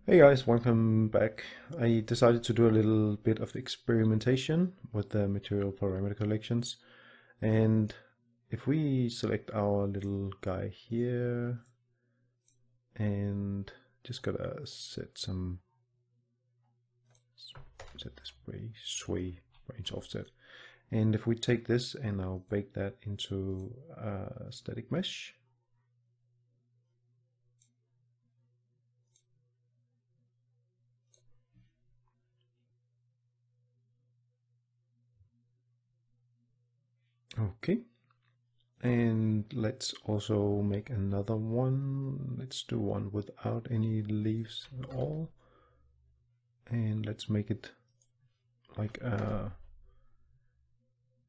Hey guys, welcome back. I decided to do a little bit of experimentation with the material parameter collections. And if we select our little guy here and just gotta set this sway range offset. And if we take this and now bake that into a static mesh, okay. And let's also make another one. Let's do one without any leaves at all. And let's make it like a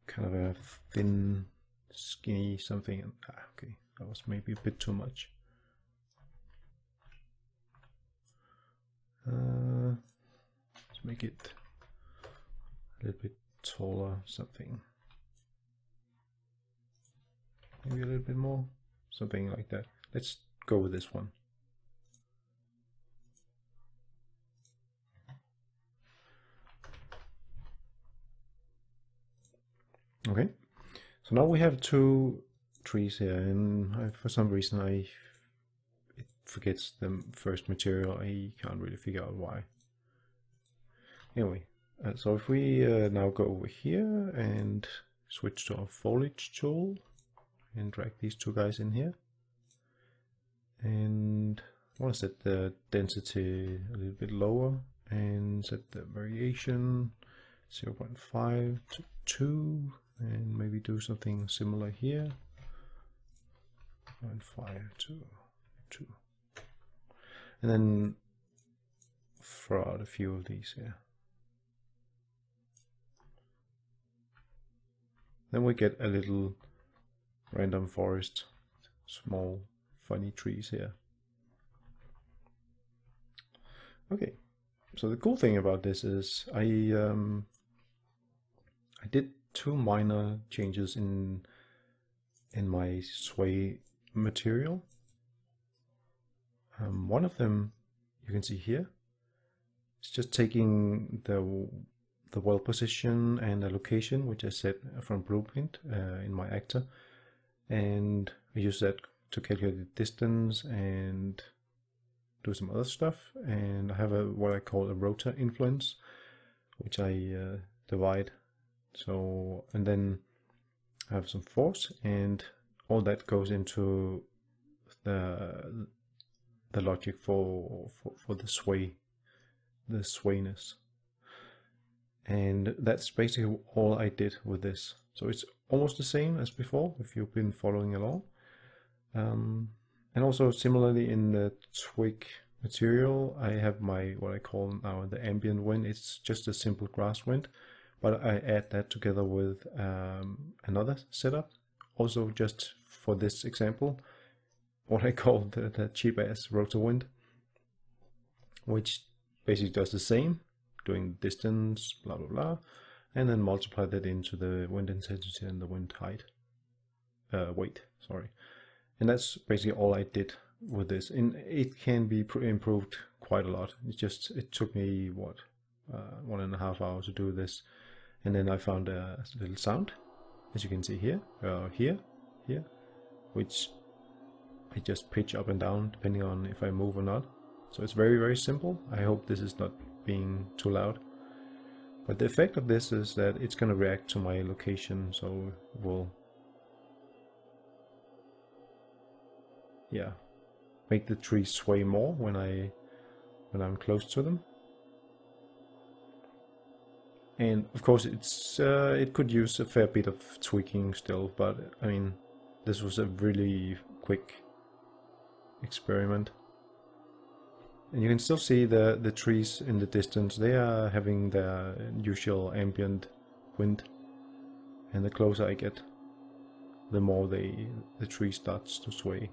kind of a thin, skinny something. Okay, that was maybe a bit too much. Let's make it a little bit taller, something. Maybe a little bit more, something like that. Let's go with this one. Okay, so now we have two trees here, and for some reason it forgets the first material. I can't really figure out why. Anyway, so if we now go over here and switch to our foliage tool and drag these two guys in here, and I want to set the density a little bit lower and set the variation 0.5 to 2, and maybe do something similar here, 0.5 to 2, and then throw out a few of these here. Then we get a little random forest, small funny trees here. Okay, so the cool thing about this is I did two minor changes in my sway material. One of them you can see here. It's just taking the well position and the location, which I set from Blueprint in my actor, and I use that to calculate the distance and do some other stuff. And I have what I call a rotor influence, which I divide. So, and then I have some force, and all that goes into the logic for the swayness. And that's basically all I did with this. So it's almost the same as before, if you've been following along. And also similarly in the twig material, I have my what I call now the ambient wind. It's just a simple grass wind, but I add that together with another setup, also just for this example, what I call the cheap ass rotor wind, which basically does the same, doing distance, blah blah blah, and then multiply that into the wind intensity and the wind height, weight, sorry. And that's basically all I did with this. And it can be improved quite a lot. It took me what 1.5 hours to do this, and then I found a little sound, as you can see here, here, which I just pitch up and down depending on if I move or not. So it's very, very simple. I hope this is not being too loud. But the effect of this is that it's going to react to my location, so it will, yeah, make the trees sway more when I'm close to them. And of course it could use a fair bit of tweaking still, but I mean, this was a really quick experiment. And you can still see the trees in the distance. They are having their usual ambient wind, and the closer I get, the more the tree starts to sway.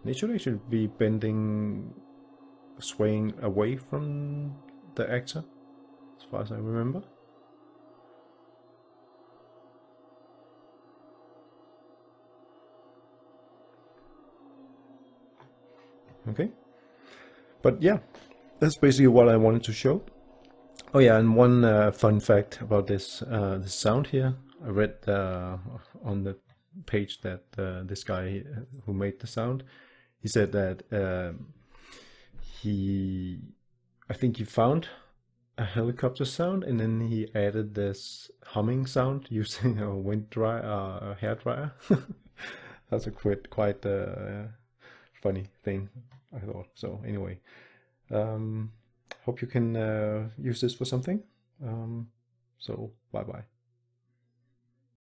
And it should actually be swaying away from the actor, as far as I remember. Okay, but yeah, that's basically what I wanted to show. Oh yeah, and one fun fact about this this sound here. I read on the page that this guy who made the sound, he said that I think he found a helicopter sound, and then he added this humming sound using a wind dryer, a hair dryer. That's a quite funny thing, I thought. So anyway, hope you can use this for something. So bye bye.